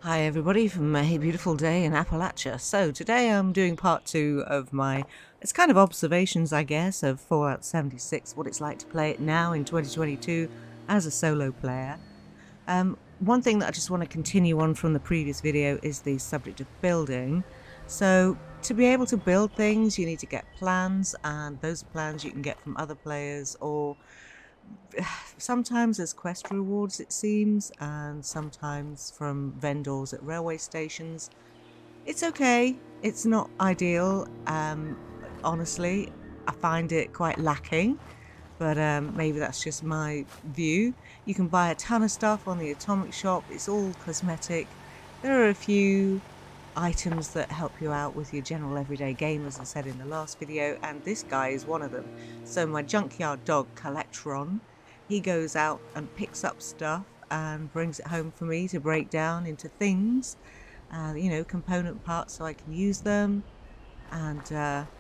Hi everybody from a beautiful day in Appalachia. So today I'm doing part 2 of it's kind of observations I guess of Fallout 76, what it's like to play it now in 2022 as a solo player. One thing that I just want to continue on from the previous video is the subject of building. So to be able to build things you need to get plans, and those plans you can get from other players, or sometimes as quest rewards it seems, and sometimes from vendors at railway stations. It's okay, it's not ideal. Honestly, I find it quite lacking, but maybe that's just my view. You can buy a ton of stuff on the Atomic Shop. It's all cosmetic. There are a few items that help you out with your general everyday game, as I said in the last video, and this guy is one of them. So my junkyard dog Collectron, he goes out and picks up stuff and brings it home for me to break down into things, component parts, so I can use them. And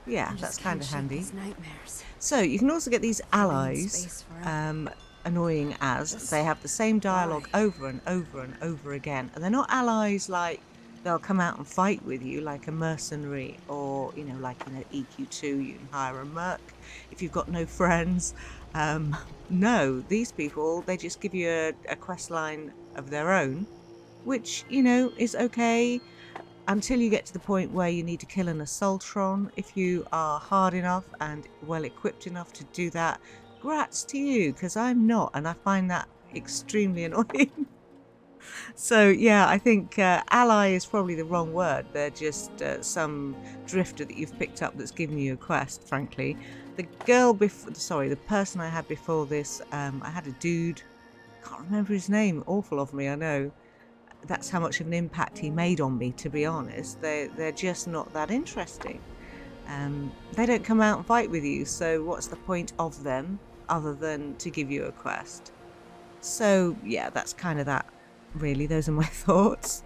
yeah, that's kind of handy. So you can also get these allies, annoying as they have the same dialogue over and over and over again, and they're not allies like they'll come out and fight with you like a mercenary, or like in EQ2 you can hire a merc if you've got no friends. No, these people, they just give you a quest line of their own, which is okay until you get to the point where you need to kill an assaultron. If you are hard enough and well equipped enough to do that, grats to you, because I'm not, and I find that extremely annoying. So yeah, I think ally is probably the wrong word. They're just some drifter that you've picked up that's given you a quest, frankly. The person I had before this, I had a dude, can't remember his name, awful of me, I know. That's how much of an impact he made on me, to be honest. They're just not that interesting. They don't come out and fight with you, so what's the point of them other than to give you a quest? So yeah, that's kind of that, really. Those are my thoughts.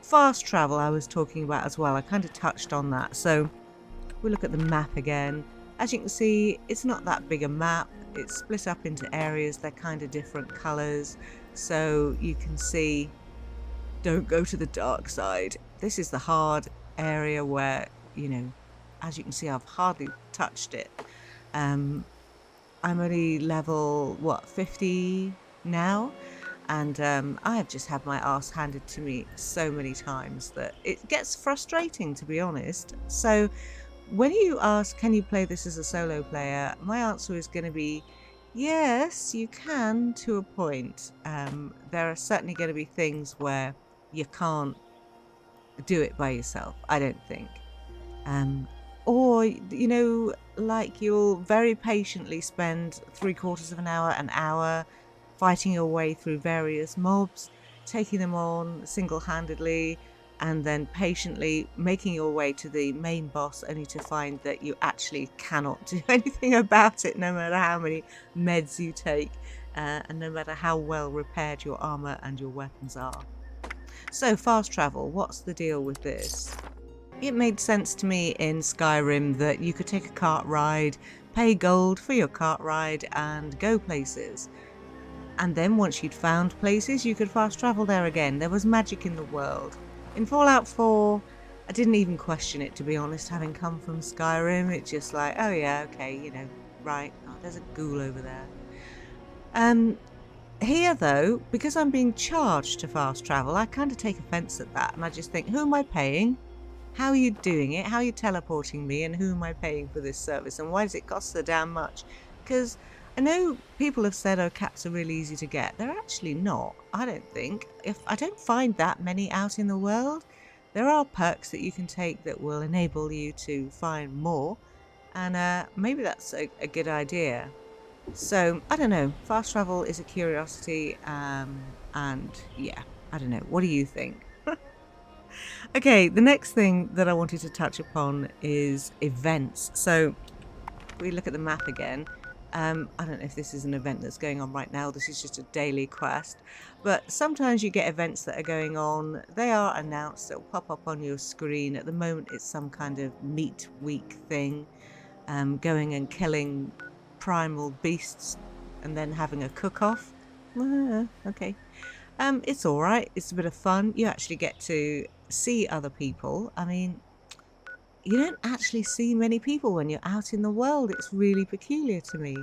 Fast travel I was talking about as well. I kind of touched on that. So we look at the map again. As you can see, it's not that big a map. It's split up into areas. They're kind of different colors, so you can see, don't go to the dark side. This is the hard area where, as you can see, I've hardly touched it. I'm only level, 50 now? And I have just had my arse handed to me so many times that it gets frustrating, to be honest. So when you ask, can you play this as a solo player? My answer is going to be, yes, you can, to a point. There are certainly going to be things where you can't do it by yourself, I don't think. Or, like you'll very patiently spend 3/4 of an hour fighting your way through various mobs, taking them on single-handedly, and then patiently making your way to the main boss, only to find that you actually cannot do anything about it, no matter how many meds you take, and no matter how well repaired your armor and your weapons are. So fast travel, what's the deal with this? It made sense to me in Skyrim that you could take a cart ride, pay gold for your cart ride, and go places. And then once you'd found places, you could fast travel there again. There was magic in the world. In Fallout 4, I didn't even question it, to be honest, having come from Skyrim. It's just like, oh yeah, okay, right, oh, there's a ghoul over there. Here, though, because I'm being charged to fast travel, I kind of take offense at that, and I just think, who am I paying? How are you doing it? How are you teleporting me? And who am I paying for this service? And why does it cost so damn much? Because I know people have said, oh, caps are really easy to get. They're actually not, I don't think. I don't find that many out in the world. There are perks that you can take that will enable you to find more, and maybe that's a good idea. So, I don't know, fast travel is a curiosity, and yeah, I don't know, what do you think? Okay, the next thing that I wanted to touch upon is events. So, if we look at the map again, I don't know if this is an event that's going on right now. This is just a daily quest. But sometimes you get events that are going on. They are announced. It'll pop up on your screen. At the moment, it's some kind of meat week thing. Going and killing primal beasts and then having a cook-off. Okay. It's all right. It's a bit of fun. You actually get to see other people. I mean, you don't actually see many people when you're out in the world. It's really peculiar to me.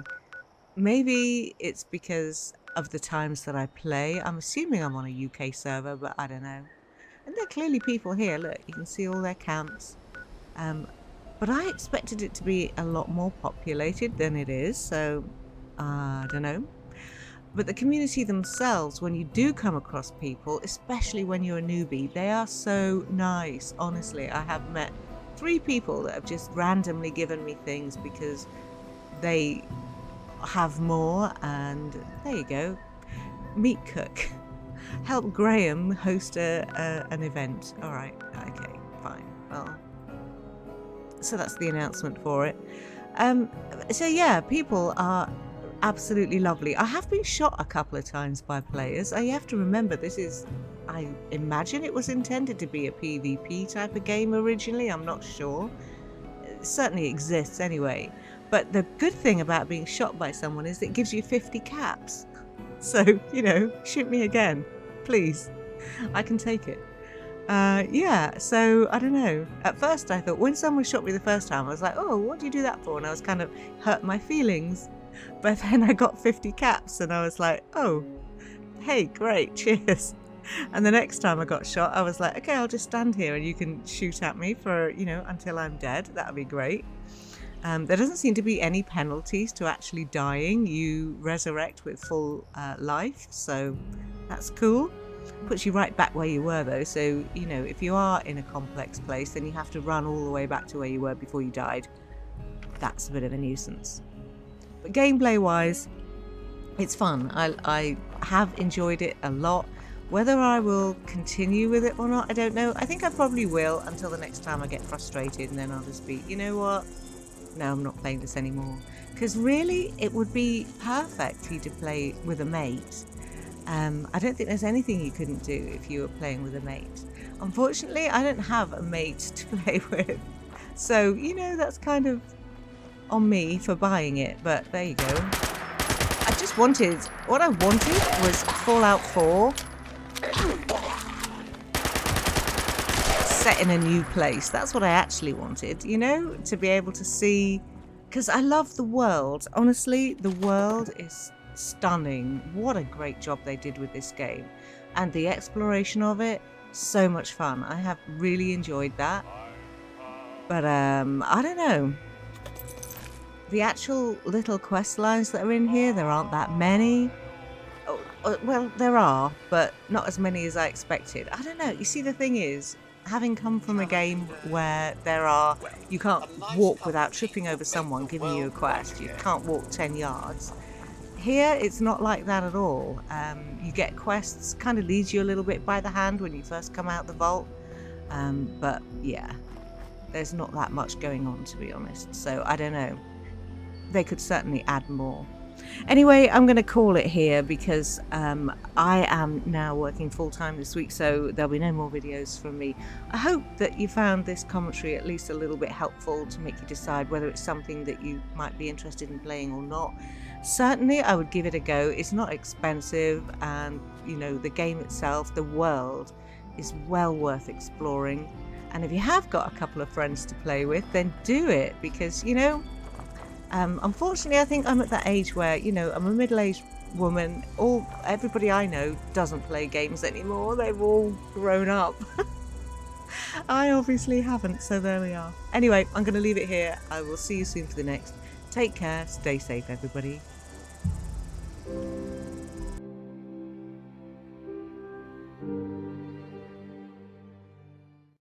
Maybe it's because of the times that I play. I'm assuming I'm on a UK server, but I don't know. And there are clearly people here. Look, you can see all their camps. But I expected it to be a lot more populated than it is, so I don't know. But the community themselves, when you do come across people, especially when you're a newbie, they are so nice. Honestly, I have met 3 people that have just randomly given me things because they have more, and there you go. Meat cook. Help Graham host an event. All right, okay, fine. Well, so that's the announcement for it. So yeah, people are absolutely lovely. I have been shot a couple of times by players. You have to remember, this is, I imagine it was intended to be a PvP type of game originally. I'm not sure. It certainly exists anyway. But the good thing about being shot by someone is it gives you 50 caps. So, you know, shoot me again, please. I can take it. Yeah, so I don't know. At first I thought, when someone shot me the first time, I was like, oh, what do you do that for? And I was kind of hurt my feelings. But then I got 50 caps and I was like, oh, hey, great, cheers. And the next time I got shot, I was like, okay, I'll just stand here and you can shoot at me for, you know, until I'm dead. That'd be great. There doesn't seem to be any penalties to actually dying. You resurrect with full life, so that's cool. Puts you right back where you were though, so, you know, if you are in a complex place, then you have to run all the way back to where you were before you died. That's a bit of a nuisance. But gameplay wise, it's fun. I have enjoyed it a lot. Whether I will continue with it or not, I don't know. I think I probably will until the next time I get frustrated, and then I'll just be, you know what? No, I'm not playing this anymore. Because really, it would be perfect for you to play with a mate. I don't think there's anything you couldn't do if you were playing with a mate. Unfortunately, I don't have a mate to play with. So, you know, that's kind of on me for buying it, but there you go. I just wanted, what I wanted was Fallout 4 set in a new place. That's what I actually wanted, you know, to be able to see, because I love the world. Honestly, the world is stunning. What a great job they did with this game. And the exploration of it, so much fun. I have really enjoyed that. But I don't know. The actual little quest lines that are in here, there aren't that many. Oh, well, there are, but not as many as I expected. I don't know. You see, the thing is, having come from a game where you can't walk without tripping over someone giving you a quest. You can't walk 10 yards. Here, it's not like that at all. You get quests, kind of leads you a little bit by the hand when you first come out the vault. But yeah, there's not that much going on, to be honest. So I don't know. They could certainly add more. Anyway, I'm going to call it here because I am now working full-time this week, so there'll be no more videos from me. I hope that you found this commentary at least a little bit helpful to make you decide whether it's something that you might be interested in playing or not. Certainly, I would give it a go. It's not expensive, and, you know, the game itself, the world, is well worth exploring. And if you have got a couple of friends to play with, then do it, because, you know, unfortunately, I think I'm at that age where, you know, I'm a middle-aged woman. Everybody I know doesn't play games anymore. They've all grown up. I obviously haven't, so there we are. Anyway, I'm going to leave it here. I will see you soon for the next. Take care. Stay safe, everybody.